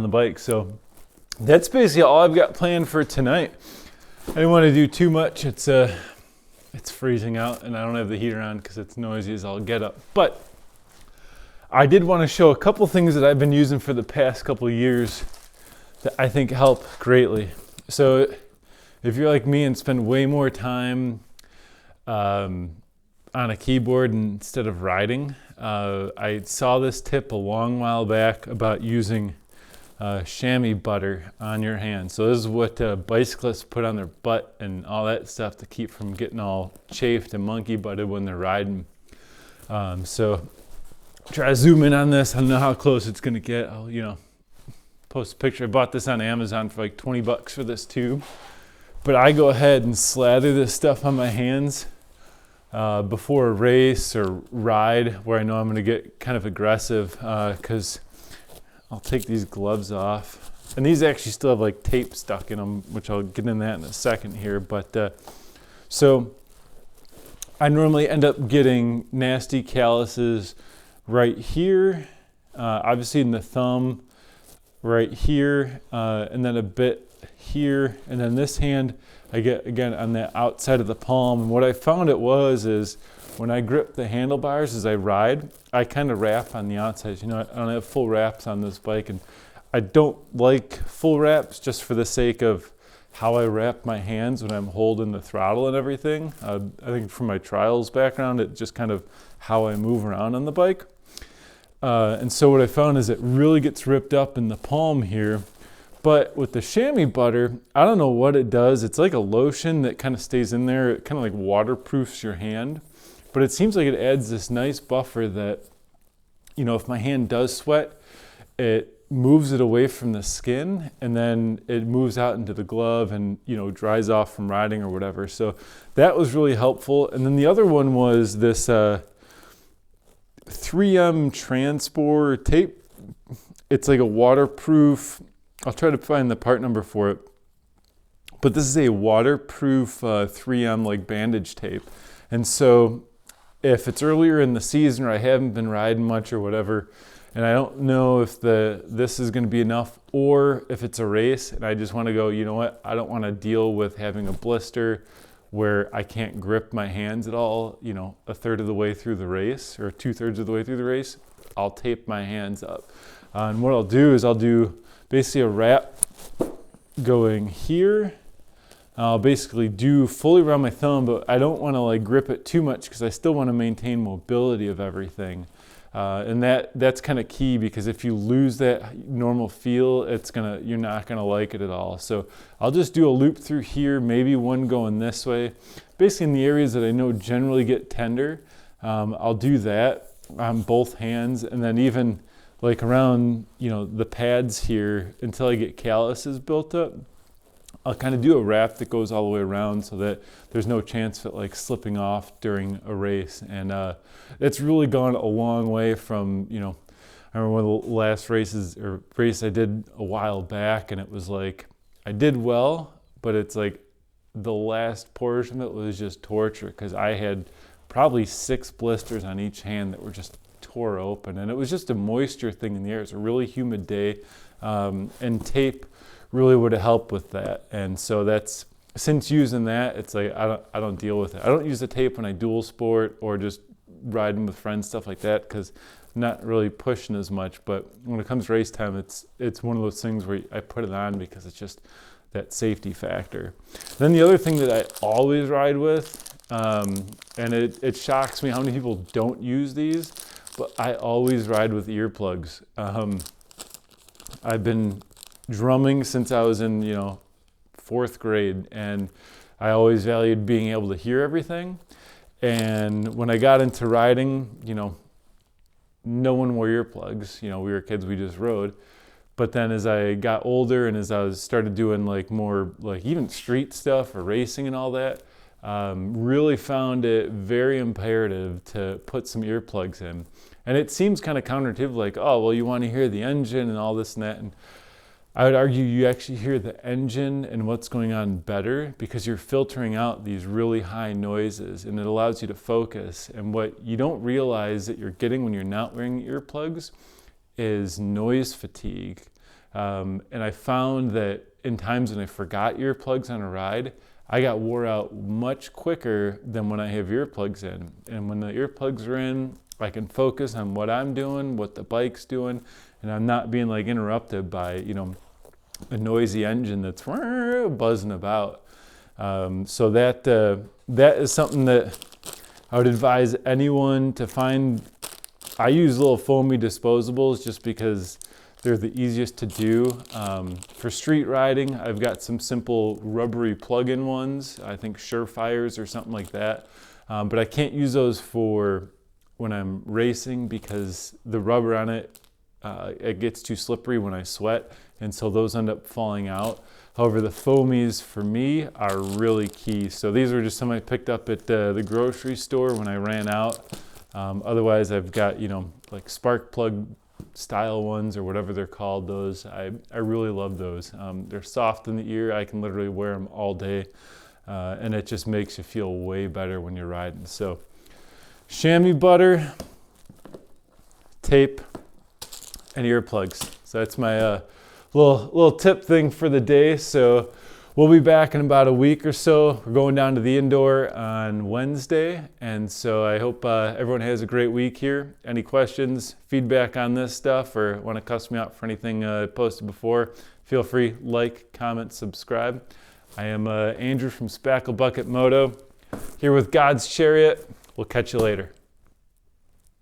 on the bike. So that's basically all I've got planned for tonight. I didn't want to do too much. It's freezing out and I don't have the heater on because it's noisy as all get up. But I did want to show a couple things that I've been using for the past couple of years that I think help greatly. So if you're like me and spend way more time on a keyboard instead of riding, I saw this tip a long while back about using chamois butter on your hands. So this is what bicyclists put on their butt and all that stuff to keep from getting all chafed and monkey butted when they're riding. So try to zoom in on this. I don't know how close it's gonna get. I'll, post a picture. I bought this on Amazon for like 20 bucks for this tube. But I go ahead and slather this stuff on my hands before a race or ride where I know I'm gonna get kind of aggressive, because I'll take these gloves off. And these actually still have like tape stuck in them, which I'll get in that in a second here. But so I normally end up getting nasty calluses right here, obviously in the thumb, right here, and then a bit here, and then this hand I get again on the outside of the palm. And what I found is when I grip the handlebars as I ride, I kind of wrap on the outsides. I don't have full wraps on this bike, and I don't like full wraps just for the sake of how I wrap my hands when I'm holding the throttle and everything. I think from my trials background, it's just kind of how I move around on the bike. And so what I found is it really gets ripped up in the palm here. But with the chamois butter, I don't know what it does. It's like a lotion that kind of stays in there. It kind of like waterproofs your hand. But it seems like it adds this nice buffer that, if my hand does sweat, it moves it away from the skin and then it moves out into the glove and, dries off from riding or whatever. So that was really helpful. And then the other one was this 3M transport tape. It's like a waterproof, I'll try to find the part number for it, but this is a waterproof 3M like bandage tape. And so if it's earlier in the season or I haven't been riding much or whatever, and I don't know if this is going to be enough, or if it's a race and I just want to go, you know what, I don't want to deal with having a blister where I can't grip my hands at all, a third of the way through the race or 2/3 of the way through the race, I'll tape my hands up. And what I'll do is I'll do basically a wrap going here. I'll basically do fully around my thumb, but I don't want to like grip it too much because I still want to maintain mobility of everything. And that's kind of key, because if you lose that normal feel, you're not gonna like it at all. So I'll just do a loop through here, maybe one going this way. Basically in the areas that I know generally get tender, I'll do that on both hands, and then even like around the pads here until I get calluses built up. I'll kind of do a wrap that goes all the way around so that there's no chance of it like slipping off during a race. And it's really gone a long way from, I remember one of the last race I did a while back, and it was like, I did well, but it's like the last portion of it was just torture, because I had probably 6 blisters on each hand that were just tore open. And it was just a moisture thing in the air. It's a really humid day, and tape really would have helped with that. And so since using that, it's like I don't deal with it. I don't use the tape when I dual sport or just riding with friends, stuff like that, because I'm not really pushing as much. But when it comes to race time, it's one of those things where I put it on because it's just that safety factor. Then the other thing that I always ride with, and it shocks me how many people don't use these, but I always ride with earplugs. I've been drumming since I was in 4th grade, and I always valued being able to hear everything. And when I got into riding, no one wore earplugs. We were kids, we just rode. But then as I got older and as I started doing like more like even street stuff or racing and all that, really found it very imperative to put some earplugs in. And it seems kind of counterintuitive, like, oh, well, you want to hear the engine and all this and that. And I would argue you actually hear the engine and what's going on better, because you're filtering out these really high noises, and it allows you to focus. And what you don't realize that you're getting when you're not wearing earplugs is noise fatigue. And I found that in times when I forgot earplugs on a ride, I got wore out much quicker than when I have earplugs in. And when the earplugs are in, I can focus on what I'm doing, what the bike's doing, and I'm not being like interrupted by, you know, a noisy engine that's buzzing about. So that is something that I would advise anyone to find. I use little foamy disposables just because they're the easiest to do. For street riding, I've got some simple rubbery plug-in ones. I think Surefires or something like that. But I can't use those for when I'm racing because the rubber on it, it gets too slippery when I sweat, and so those end up falling out. However, the foamies for me are really key. So these were just some I picked up at the grocery store when I ran out. Otherwise, I've got, you know, like spark plug style ones or whatever they're called. Those I really love those. They're soft in the ear. I can literally wear them all day, and it just makes you feel way better when you're riding. So chamois butter, tape, and earplugs. So that's my little tip thing for the day. So we'll be back in about a week or so. We're going down to the indoor on Wednesday, and so I hope everyone has a great week here. Any questions, feedback on this stuff, or want to cuss me out for anything I posted before, feel free, like, comment, subscribe. I am Andrew from SpackleBucket Moto, here with God's Chariot. We'll catch you later.